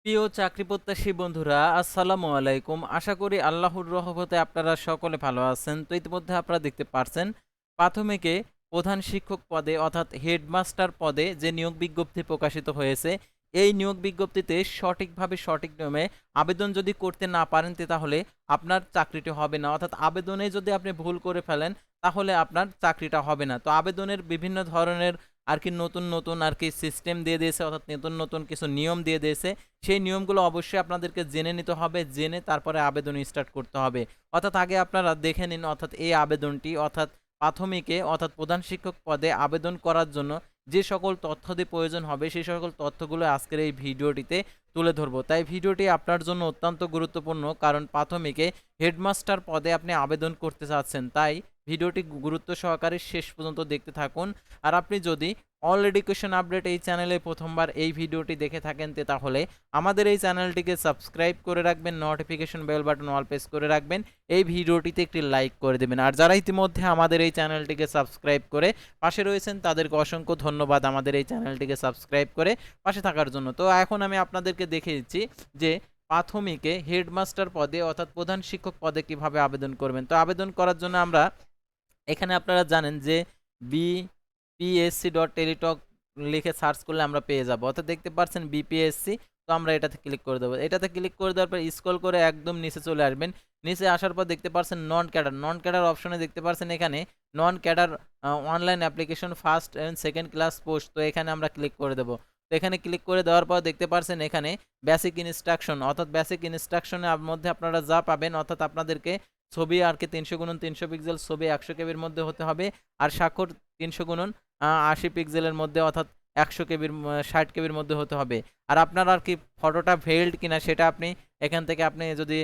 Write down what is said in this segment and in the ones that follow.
প্রিয় চাকরি প্রত্যাশী বন্ধুরা, আসসালামু আলাইকুম। আশা করি আল্লাহর রহমতে আপনারা সকলে ভালো আছেন। তো ইতিমধ্যে আপনারা দেখতে পারছেন, প্রাথমিকে প্রধান শিক্ষক পদে অর্থাৎ হেডমাস্টার পদে যে নিয়োগ বিজ্ঞপ্তি প্রকাশিত হয়েছে, এই নিয়োগ বিজ্ঞপ্তিতে সঠিকভাবে সঠিক নিয়মে আবেদন যদি করতে না পারেন তাহলে আপনার চাকরিটি হবে না। অর্থাৎ আবেদনে যদি আপনি ভুল করে ফেলেন তাহলে আপনার চাকরিটা হবে না। তো আবেদনের বিভিন্ন ধরনের নতুন সিস্টেম দিয়ে দিয়েছে, অর্থাৎ নতুন কিছু নিয়ম দিয়ে দিয়েছে। সেই নিয়মগুলো অবশ্যই আপনাদেরকে জেনে নিতে হবে, জেনে তারপরে আবেদন স্টার্ট করতে হবে। অর্থাৎ আগে আপনারা দেখে নিন, অর্থাৎ এই আবেদনটি অর্থাৎ প্রাথমিকে অর্থাৎ প্রধান শিক্ষক পদে আবেদন করার জন্য যে সকল তথ্যাদি প্রয়োজন হবে সেই সকল তথ্যগুলো আজকের এই ভিডিওটিতে তুলে ধরবো। তাই ভিডিওটি আপনার জন্য অত্যন্ত গুরুত্বপূর্ণ, কারণ প্রাথমিকে হেডমাস্টার পদে আপনি আবেদন করতে চাচ্ছেন। তাই ভিডিওটি গুরুত্ব সহকারে শেষ পর্যন্ত দেখতে থাকুন। আর আপনি যদি অল এডুকেশন আপডেট এই চ্যানেলে প্রথমবার এই ভিডিওটি দেখে থাকেন তাহলে আমাদের এই চ্যানেলটিকে সাবস্ক্রাইব করে রাখবেন, notification bell button all press করে রাখবেন, এই ভিডিওটিতে একটি লাইক করে দেবেন। আর যারা ইতিমধ্যে আমাদের এই চ্যানেলটিকে সাবস্ক্রাইব করে পাশে রয়েছেন তাদেরকে অসংখ্য ধন্যবাদ আমাদের এই চ্যানেলটিকে সাবস্ক্রাইব করে পাশে থাকার জন্য। তো এখন আমি আপনাদেরকে দেখে দিচ্ছি যে প্রাথমিকে হেডমাস্টার পদে অর্থাৎ প্রধান শিক্ষক পদে কিভাবে আবেদন করবেন। তো আবেদন করার জন্য আমরা এখানে আপনারা জানেন যে bpsc.teletalk লিখে সার্চ করলে আমরা পেয়ে যাব, অর্থাৎ দেখতে পাচ্ছেন বিপিএসসি। তো আমরা এটাতে ক্লিক করে দেবো। এটাতে ক্লিক করে দেওয়ার পর স্ক্রল করে একদম নিচে চলে আসবেন। নিচে আসার পর দেখতে পাচ্ছেন নন ক্যাডার অপশনে দেখতে পাচ্ছেন এখানে non cadre online application first and second class post. তো এখানে আমরা ক্লিক করে দেবো। তো এখানে ক্লিক করে দেওয়ার পর দেখতে পাচ্ছেন এখানে বেসিক ইনস্ট্রাকশন, অর্থাৎ বেসিক ইনস্ট্রাকশনের মধ্যে আপনারা যা পাবেন, অর্থাৎ আপনাদেরকে ছবি 300x300 পিক্সেল ছবি 100 কেবির মধ্যে হতে হবে। আর স্বাক্ষর 300x80 পিক্সেলের মধ্যে, অর্থাৎ 100 কেবির 60 কেবির মধ্যে হতে হবে। আর আপনার ফটোটা ভেইল্ড কিনা সেটা আপনি এখান থেকে আপনি যদি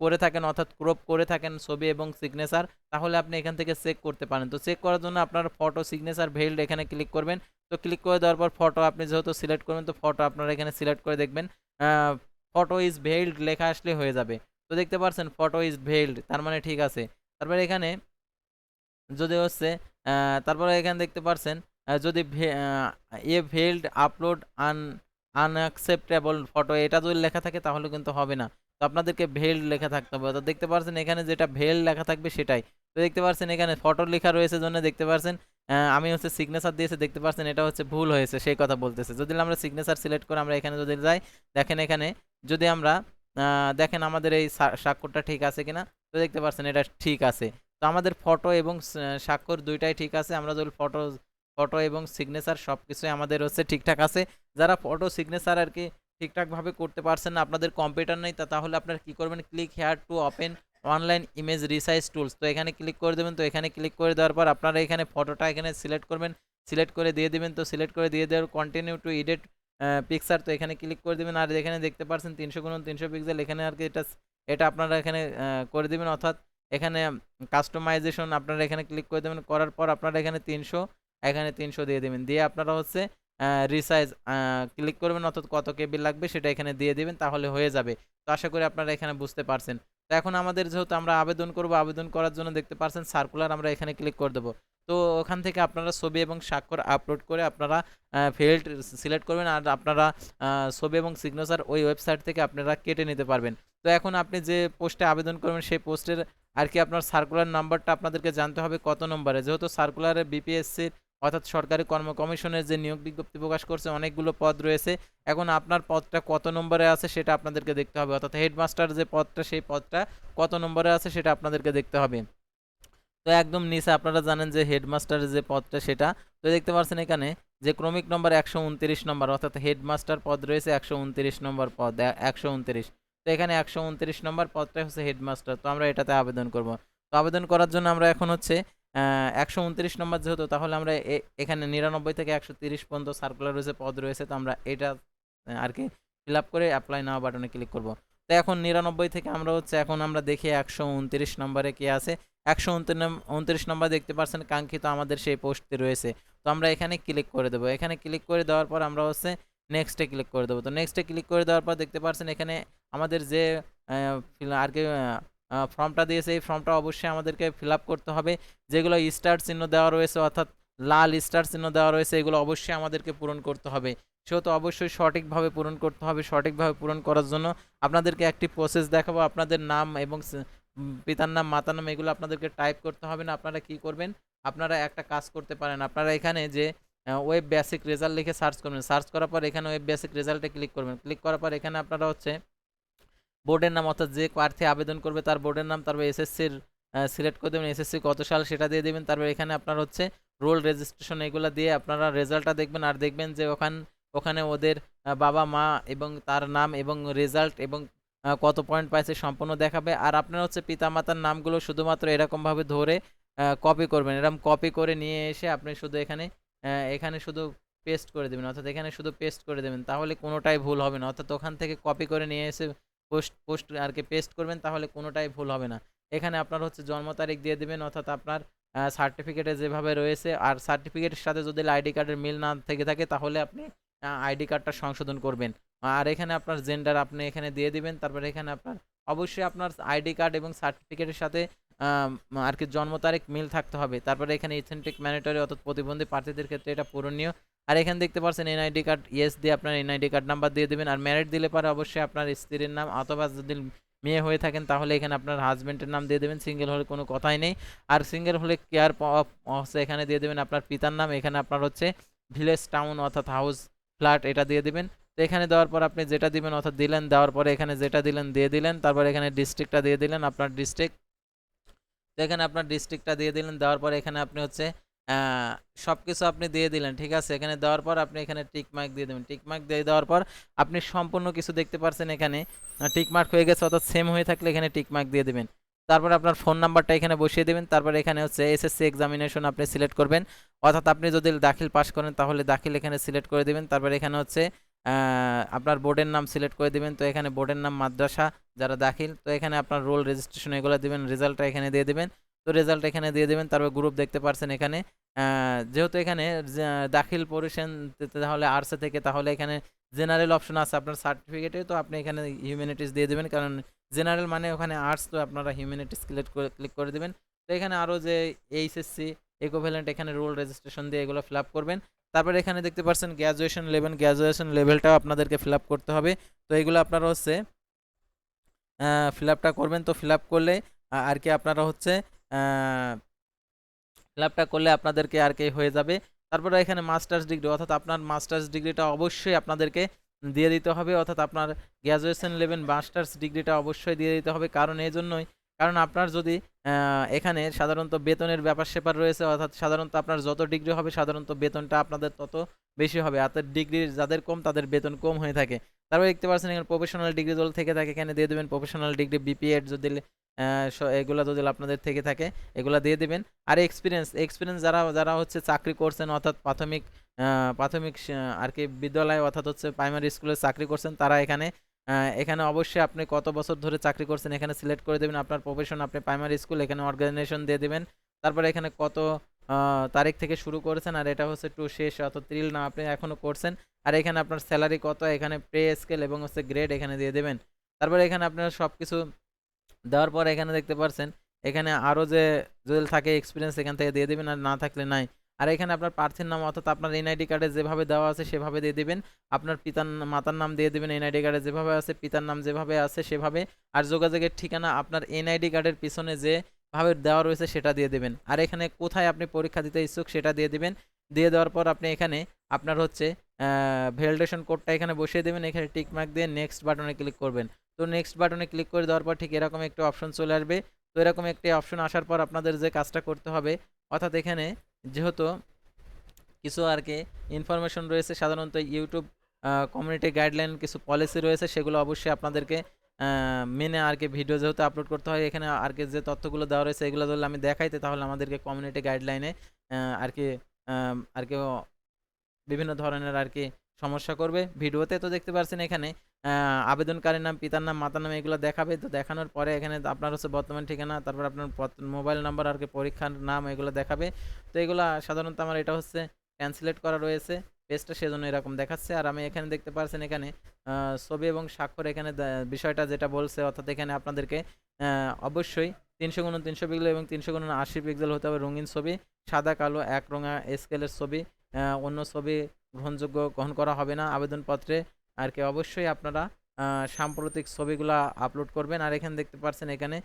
করে থাকেন, অর্থাৎ ক্রপ করে থাকেন ছবি এবং সিগনেচার, তাহলে আপনি এখান থেকে চেক করতে পারেন। তো চেক করার জন্য আপনার ফটো সিগনেচার ভেইল্ড এখানে ক্লিক করবেন। তো ক্লিক করে দেওয়ার পর ফটো আপনি যেহেতু সিলেক্ট করবেন, তো ফটো আপনারা এখানে সিলেক্ট করে দেখবেন ফটো ইজ ভেইল্ড লেখা আসলে হয়ে যাবে। তো দেখতে পাচ্ছেন ফটো ইজ ভেইল্ড, তার মানে ঠিক আছে। তারপরে এখানে যদি হচ্ছে তারপরে এখানে দেখতে পাচ্ছেন যদি এ ভেইল্ড আপলোড আনঅ্যাকসেপ্টেবল ফটো, এটা যদি লেখা থাকে তাহলে কিন্তু হবে না। তো আপনাদেরকে ভেইল্ড লেখা থাকতে হবে। তো দেখতে পাচ্ছেন এখানে যেটা ভেইল্ড লেখা থাকবে সেটাই। তো দেখতে পাচ্ছেন এখানে ফটো লেখা রয়েছে জন্য দেখতে পাচ্ছেন আমি সিগনেচার দিয়েছে, দেখতে পাচ্ছেন এটা ভুল হয়েছে সেই কথা বলতেছে। যদি আমরা সিগনেচার সিলেক্ট করে আমরা এখানে যদি যাই, দেখেন এখানে যদি আমরা দেখেন আমাদের এই স্বাক্ষরটা ঠিক আছে কিনা। তো দেখতে পাচ্ছেন এটা ঠিক আছে। তো আমাদের ফটো এবং স্বাক্ষর দুইটাই ঠিক আছে। আমরা যদি ফটো এবং সিগনেচার সব কিছুই আমাদের ঠিকঠাক আছে। যারা ফটো সিগনেচার ঠিকঠাকভাবে করতে পারছেন না, আপনাদের কম্পিউটার নেই, তাহলে আপনারা কী করবেন, click here to open online image resize tools. তো এখানে ক্লিক করে দেবেন। তো এখানে ক্লিক করে দেওয়ার পর আপনারা এখানে ফটোটা এখানে সিলেক্ট করবেন, সিলেক্ট করে দিয়ে দেবেন। তো সিলেক্ট করে দিয়ে দেওয়ার কন্টিনিউ টু এডিট পিকচার, তো এখানে ক্লিক করে দেবেন। আর এখানে দেখতে পাচ্ছেন 300x300 পিক্সেল, এখানে এটা আপনারা এখানে করে দেবেন। অর্থাৎ এখানে কাস্টমাইজেশন আপনারা এখানে ক্লিক করে দেবেন। করার পর আপনারা এখানে 300 দিয়ে দেবেন। দিয়ে আপনারা রিসাইজ ক্লিক করবেন, অর্থাৎ কত কেবি লাগবে সেটা এখানে দিয়ে দেবেন, তাহলে হয়ে যাবে। তো আশা করি আপনারা এখানে বুঝতে পারছেন। তো এখন আমাদের যেহেতু আমরা আবেদন করব, আবেদন করার জন্য দেখতে পাচ্ছেন সার্কুলার, আমরা এখানে ক্লিক করে দেবো। তো ওখান থেকে আপনারা ছবি এবং স্বাক্ষর আপলোড করে আপনারা ফিল্ড সিলেক্ট করবেন। আর আপনারা ছবি এবং সিগনেচার ওই ওয়েবসাইট থেকে আপনারা কেটে নিতে পারবেন। তো এখন আপনি যে পোস্টে আবেদন করবেন সেই পোস্টের আপনার সার্কুলার নাম্বারটা আপনাদেরকে জানতে হবে কত নম্বরে। যেহেতু সার্কুলারে বিপিএসসির অর্থাৎ সরকারি কর্ম কমিশনের যে নিয়োগ বিজ্ঞপ্তি প্রকাশ করছে অনেকগুলো পদ রয়েছে। এখন আপনার পদটা কত নম্বরে আছে সেটা আপনাদেরকে দেখতে হবে, অর্থাৎ হেডমাস্টার যে পদটা সেই পদটা কত নম্বরে আছে সেটা আপনাদেরকে দেখতে হবে। তো একদম নিচে আপনারা জানেন যে হেডমাস্টারের যে পদটা সেটা, তো দেখতে পাচ্ছেন এখানে যে ক্রমিক নম্বর 129 নম্বর, অর্থাৎ হেডমাস্টার পদ রয়েছে 129 নম্বর পদ 129। তো এখানে 129 নম্বর পদটা হেডমাস্টার। তো আমরা এটাতে আবেদন করব। তো আবেদন করার জন্য আমরা এখন 129 নম্বর যেহেতু, তাহলে আমরা এখানে 99 থেকে 130 পর্যন্ত সার্কুলার রয়েছে, পদ রয়েছে। তো আমরা এটা ফিল আপ করে অ্যাপ্লাই নাও বাটনে ক্লিক করব। তো এখন 99 থেকে আমরা এখন আমরা দেখি 129 নম্বরে কি আছে। 129 নম্বর দেখতে পাচ্ছেন কাঙ্ক্ষিত আমাদের সেই পোস্টটি রয়েছে। তো আমরা এখানে ক্লিক করে দেবো। এখানে ক্লিক করে দেওয়ার পর আমরা নেক্সটে ক্লিক করে দেবো। তো নেক্সটে ক্লিক করে দেওয়ার পর দেখতে পাচ্ছেন এখানে আমাদের যে ফর্মটা দিয়েছে এই ফর্মটা অবশ্যই আমাদেরকে ফিল আপ করতে হবে। যেগুলো স্টার চিহ্ন দেওয়া রয়েছে, অর্থাৎ লাল স্টার চিহ্ন দেওয়া রয়েছে, এগুলো অবশ্যই আমাদেরকে পূরণ করতে হবে। সেহেতু অবশ্যই সঠিকভাবে পূরণ করতে হবে। সঠিকভাবে পূরণ করার জন্য আপনাদেরকে একটি প্রসেস দেখাবো। আপনাদের নাম এবং পিতার নাম, মাতার নাম এগুলো আপনাদেরকে টাইপ করতে হবে না। আপনারা কি করবেন? আপনারা একটা কাজ করতে পারেন। আপনারা এখানে যে ওয়েব বেসিক রেজাল্ট লিখে সার্চ করবেন। সার্চ করার পর এখানে ওয়েব বেসিক রেজাল্টে ক্লিক করবেন। ক্লিক করার পর এখানে আপনারা হচ্ছে বোর্ডের নাম, অর্থাৎ যে প্রার্থী আবেদন করবে তার বোর্ডের নাম, তারপর এসএসসির সিলেক্ট করে দেবেন, এসএসসি কত সাল সেটা দিয়ে দেবেন। তারপর এখানে আপনার হচ্ছে রোল রেজিস্ট্রেশন এগুলো দিয়ে আপনারা রেজাল্টটা দেখবেন। আর দেখবেন যে ওখানে ওদের বাবা মা এবং তার নাম এবং রেজাল্ট এবং কত পয়েন্ট পাইছে সম্পূর্ণ দেখাবে। আর আপনার হচ্ছে পিতামাতার নামগুলো শুধুমাত্র এরকমভাবে ধরে কপি করবেন। এরকম কপি করে নিয়ে এসে আপনি শুধু এখানে শুধু পেস্ট করে দেবেন, অর্থাৎ এখানে শুধু পেস্ট করে দেবেন, তাহলে কোনোটাই ভুল হবে না। অর্থাৎ ওখান থেকে কপি করে নিয়ে এসে পোস্ট আর কি পেস্ট করবেন, তাহলে কোনোটাই ভুল হবে না। এখানে আপনার হচ্ছে জন্ম তারিখ দিয়ে দিবেন, অর্থাৎ আপনার সার্টিফিকেটে যেভাবে রয়েছে। আর সার্টিফিকেটের সাথে যদি আইডি কার্ডের মিল না থেকে থাকে তাহলে আপনি আইডি কার্ডটা সংশোধন করবেন। আর এখানে আপনার জেন্ডার আপনি এখানে দিয়ে দিবেন। তারপরে এখানে আপনার অবশ্যই আপনার আইডি কার্ড এবং সার্টিফিকেটের সাথে আর কি জন্ম তারিখ মিল থাকতে হবে। তারপরে এখানে ইথেন্টিক ম্যান্ডেটরি, অর্থাৎ প্রতিবন্ধী প্রার্থীদের ক্ষেত্রে এটা পূরণীয়। আর এখানে দেখতে পাচ্ছেন এনআইডি কার্ড, ইয়েস দিয়ে আপনার এনআইডি কার্ড নাম্বার দিয়ে দেবেন। আর ম্যারিড দিলে পরে অবশ্যই আপনার স্ত্রীর নাম, অথবা যদি মেয়ে হয়ে থাকেন তাহলে এখানে আপনার হাজবেন্ডের নাম দিয়ে দেবেন। সিঙ্গেল হলে কোনো কথাই নেই। আর সিঙ্গেল হলে কেয়ার হচ্ছে এখানে দিয়ে দেবেন আপনার পিতার নাম। এখানে আপনার হচ্ছে ভিলেজ, টাউন অর্থাৎ হাউস, ফ্ল্যাট এটা দিয়ে দিবেন। তো এখানে দেওয়ার পর আপনি যেটা দিবেন অর্থাৎ দিলেন, দেওয়ার পরে এখানে যেটা দিলেন দিয়ে দিলেন। তারপর এখানে ডিস্ট্রিক্টটা দিয়ে দিলেন, আপনার ডিস্ট্রিক্ট। তো এখানে আপনার ডিস্ট্রিক্টটা দিয়ে দিলেন। দেওয়ার পর এখানে আপনি হচ্ছে সব কিছু আপনি দিয়ে দিলেন, ঠিক আছে। এখানে দেওয়ার পর আপনি এখানে টিক মার্ক দিয়ে দেবেন। টিক মার্ক দিয়ে দেওয়ার পর আপনি সম্পূর্ণ কিছু দেখতে পাচ্ছেন এখানে টিক মার্ক হয়ে গেছে, অর্থাৎ সেম হয়ে থাকলে এখানে টিক মার্ক দিয়ে দেবেন। তারপর আপনার ফোন নাম্বারটা এখানে বসিয়ে দেবেন। তারপর এখানে হচ্ছে এসএসসি এক্সামিনেশন আপনি সিলেক্ট করবেন, অর্থাৎ আপনি যদি দাখিল পাস করেন তাহলে দাখিল এখানে সিলেক্ট করে দেবেন। তারপর এখানে হচ্ছে আপনার বোর্ডের নাম সিলেক্ট করে দেবেন। তো এখানে বোর্ডের নাম মাদ্রাসা যারা দাখিল, তো এখানে আপনার রোল রেজিস্ট্রেশন এগুলো দেবেন, রেজাল্টটা এখানে দিয়ে দেবেন। তো রেজাল্ট এখানে দিয়ে দেবেন। তারপর গ্রুপ দেখতে পারছেন এখানে যেহেতু এখানে দাখিল পড়েছেন তাহলে আর্টসে থেকে, তাহলে এখানে জেনারেল অপশন আছে আপনার সার্টিফিকেটে, তো আপনি এখানে হিউম্যানিটিস দিয়ে দেবেন, কারণ জেনারেল মানে ওখানে আর্টস, তো আপনারা হিউম্যানিটিস ক্লিক করে দেবেন। তো এখানে আরও যে এইচএসসি ইকুইভ্যালেন্ট এখানে রোল রেজিস্ট্রেশন দিয়ে এগুলো ফিল আপ করবেন। তারপরে এখানে দেখতে পাচ্ছেন গ্র্যাজুয়েশন লেভেলটাও আপনাদেরকে ফিল আপ করতে হবে। তো এগুলো আপনারা হচ্ছে ফিল আপটা করবেন। তো ফিল আপ করলে আর কি আপনারা হচ্ছে ফিল আপটা করলে আপনাদেরকে আর কি হয়ে যাবে। তারপরে এখানে মাস্টার্স ডিগ্রি, অর্থাৎ আপনার মাস্টার্স ডিগ্রিটা অবশ্যই আপনাদেরকে দিয়ে দিতে হবে, অর্থাৎ আপনার গ্র্যাজুয়েশন লেভেল মাস্টার্স ডিগ্রিটা অবশ্যই দিয়ে দিতে হবে। কারণ এই জন্যই, কারণ আপনার যদি এখানে সাধারণত বেতনের ব্যাপার স্যাপার রয়েছে, অর্থাৎ সাধারণত আপনার যত ডিগ্রি হবে সাধারণত বেতনটা আপনাদের তত বেশি হবে। অর্থাৎ ডিগ্রি যাদের কম তাদের বেতন কম হয়ে থাকে। তারপরে দেখতে পাচ্ছেন এখানে প্রফেশনাল ডিগ্রি যদি থেকে থাকে এখানে দিয়ে দেবেন প্রফেশনাল ডিগ্রি, বিপিএড যদি এগুলো যদি আপনাদের থেকে থাকে এগুলো দিয়ে দেবেন। আর এক্সপিরিয়েন্স যারা যারা হচ্ছে চাকরি করছেন, অর্থাৎ প্রাথমিক আর কি বিদ্যালয়, অর্থাৎ হচ্ছে প্রাইমারি স্কুলে চাকরি করছেন, তারা এখানে অবশ্যই আপনি কত বছর ধরে চাকরি করছেন এখানে সিলেক্ট করে দেবেন। আপনার প্রফেশন, আপনি প্রাইমারি স্কুল, এখানে অর্গানাইজেশন দিয়ে দেবেন। তারপরে এখানে কত তারিখ থেকে শুরু করেছেন, আর এটা হচ্ছে টু শেষ, অর্থাৎ ত্রিল না আপনি এখনও করছেন। আর এখানে আপনার স্যালারি কত, এখানে পে স্কেল এবং হচ্ছে গ্রেড এখানে দিয়ে দেবেন। তারপরে এখানে আপনার সব কিছু দেওয়ার পর এখানে দেখতে পাচ্ছেন এখানে আরও যে যদি থাকে এক্সপিরিয়েন্স এখান থেকে দিয়ে দেবেন, আর না থাকলে নাই। আর এখানে আপনার প্রার্থীর নাম, অর্থাৎ আপনার এনআইডি কার্ডে যেভাবে দেওয়া আছে সেভাবে দিয়ে দেবেন। আপনার মাতার নাম দিয়ে দেবেন, এনআইডি কার্ডে যেভাবে আছে পিতার নাম যেভাবে আছে সেভাবে। আর যোগাযোগের ঠিকানা আপনার এনআইডি কার্ডের পিছনে যেভাবে দেওয়া রয়েছে সেটা দিয়ে দেবেন। আর এখানে কোথায় আপনি পরীক্ষা দিতে ইচ্ছুক সেটা দিয়ে দেবেন। দিয়ে দেওয়ার পর আপনি এখানে আপনার হচ্ছে ভ্যালিডেশন কোডটা এখানে বসিয়ে দেবেন। এখানে টিক মার্ক দিয়ে নেক্সট বাটনে ক্লিক করবেন। তো নেক্সট বাটনে ক্লিক করে দেওয়ার পর ঠিক এরকম একটি অপশন চলে আসবে। তো এরকম একটি অপশন আসার পর আপনাদের যে কাজটা করতে হবে, অর্থাৎ এখানে যেহেতু কিছু আর কি ইনফরমেশন রয়েছে, সাধারণত ইউটিউব কমিউনিটি গাইডলাইন কিছু পলিসি রয়েছে, সেগুলো অবশ্যই আপনাদেরকে মেনে আর কি ভিডিও যেহেতু আপলোড করতে হয়। এখানে আর কি যে তথ্যগুলো দেওয়া রয়েছে এগুলো যদি আমি দেখাইতে তাহলে আমাদেরকে কমিউনিটি গাইডলাইনে আর কি আর কি বিভিন্ন ধরনের আর কি সমস্যা করবে ভিডিওতে। তো দেখতে পাচ্ছেন এখানে আবেদনকারীর নাম, পিতার নাম, মাতার নাম এগুলো দেখাবে। তো দেখানোর পরে এখানে আপনার হচ্ছে বর্তমান ঠিকানা, তারপর আপনার মোবাইল নাম্বার আর কি পরীক্ষার নাম এগুলো দেখাবে। তো এগুলো সাধারণত আমার এটা হচ্ছে ট্রান্সলেট করা রয়েছে পেজটা, সেজন্য এরকম দেখাচ্ছে। আর আমি এখানে দেখতে পাচ্ছেন এখানে ছবি এবং স্বাক্ষর এখানে বিষয়টা যেটা বলছে, অর্থাৎ এখানে আপনাদেরকে অবশ্যই 300x300 পিক্সেল এবং 300x80 পিক্সেল হতে হবে রঙিন ছবি, সাদা কালো একরঙা স্কেলের ছবি, অন্য ছবি গ্রহণ করা হবে না আবেদনপত্রে। আর কি অবশ্যই আপনারা সাম্প্রতিক ছবিগুলা আপলোড করবেন। আর এখানে দেখতে পাচ্ছেন এখানে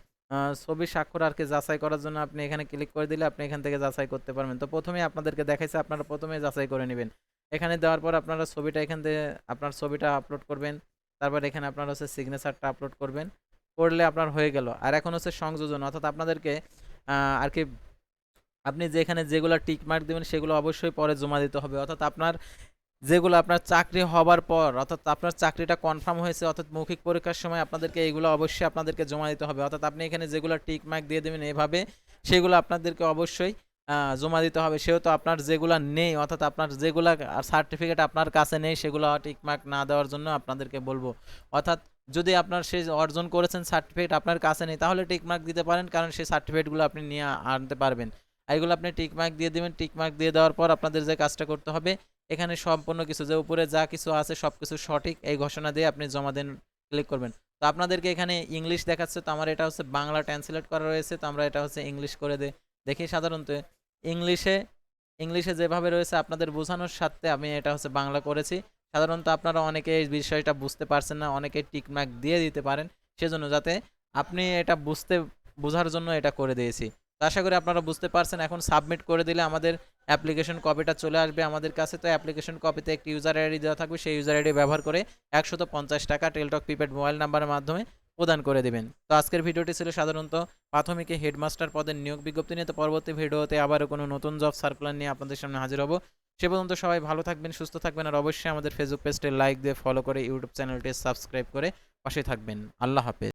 ছবি স্বাক্ষর আর কি যাচাই করার জন্য আপনি এখানে ক্লিক করে দিলে আপনি এখান থেকে যাচাই করতে পারবেন। তো প্রথমেই আপনাদেরকে দেখাইছে, আপনারা প্রথমে যাচাই করে নেবেন। এখানে দেওয়ার পর আপনারা ছবিটা এখান থেকে আপনার ছবিটা আপলোড করবেন। তারপর এখানে আপনার হচ্ছে সিগনেচারটা আপলোড করবেন, করলে আপনার হয়ে গেল। আর এখন হচ্ছে সংযোজন, অর্থাৎ আপনাদেরকে আর কি আপনি যেখানে যেগুলো টিক মার্ক দেবেন সেগুলো অবশ্যই পরে জমা দিতে হবে। অর্থাৎ আপনার যেগুলো আপনার চাকরি হবার পর, অর্থাৎ আপনার চাকরিটা কনফার্ম হয়েছে, অর্থাৎ মৌখিক পরীক্ষার সময় আপনাদেরকে এইগুলো অবশ্যই আপনাদেরকে জমা দিতে হবে। অর্থাৎ আপনি এখানে যেগুলো টিক মার্ক দিয়ে দেবেন এভাবে, সেগুলো আপনাদেরকে অবশ্যই জমা দিতে হবে। সেহেতু আপনার যেগুলো নেই, অর্থাৎ আপনার যেগুলো সার্টিফিকেট আপনার কাছে নেই, সেগুলো টিক মার্ক না দেওয়ার জন্য আপনাদেরকে বলবো। অর্থাৎ যদি আপনার সেই অর্জন করেছেন সার্টিফিকেট আপনার কাছে নেই, তাহলে টিক মার্ক দিতে পারেন, কারণ সেই সার্টিফিকেটগুলো আপনি নিয়ে আনতে পারবেন। এগুলো আপনি টিক মার্ক দিয়ে দেবেন। টিক মার্ক দিয়ে দেওয়ার পর আপনাদের যে কাজটা করতে হবে, এখানে সম্পূর্ণ কিছু যে উপরে যা কিছু আছে সব কিছু সঠিক এই ঘোষণা দিয়ে আপনি জমা দেন, ক্লিক করবেন। তো আপনাদেরকে এখানে ইংলিশ দেখাচ্ছে, তো আমার এটা হচ্ছে বাংলা ট্রান্সলেট করা রয়েছে, তো আমরা এটা হচ্ছে ইংলিশ করে দেখি। সাধারণত ইংলিশে ইংলিশে যেভাবে রয়েছে আপনাদের বোঝানোর সাথে আমি এটা হচ্ছে বাংলা করেছি। সাধারণত আপনারা অনেকে এই বিষয়টা বুঝতে পারছেন না, অনেকে টিক মার্ক দিয়ে দিতে পারেন, সেজন্য যাতে আপনি এটা বোঝার জন্য এটা করে দিয়েছি। তো আশা করি আপনারা বুঝতে পারছেন। এখন সাবমিট করে দিলে আমাদের অ্যাপ্লিকেশন কপিটা চলে আসবে আমাদের কাছে। তো অ্যাপ্লিকেশন কপিতে একটি ইউজার আইডি দেওয়া থাকবে, সেই ইউজার আইডি ব্যবহার করে 150 টাকা টেলটক প্রিপেড মোবাইল নাম্বারের মাধ্যমে প্রদান করে দেবেন। তো আজকের ভিডিওটি ছিল সাধারণত প্রাথমিকে হেডমাস্টার পদের নিয়োগ বিজ্ঞপ্তি নিয়ে। তো পরবর্তী ভিডিওতে আবারও কোনো নতুন জব সার্কুলার নিয়ে আপনাদের সামনে হাজির হব। সে পর্যন্ত সবাই ভালো থাকবেন, সুস্থ থাকবেন, আর অবশ্যই আমাদের ফেসবুক পেজটি লাইক দিয়ে ফলো করে ইউটিউব চ্যানেলটি সাবস্ক্রাইব করে পাশে থাকবেন। আল্লাহ হাফেজ।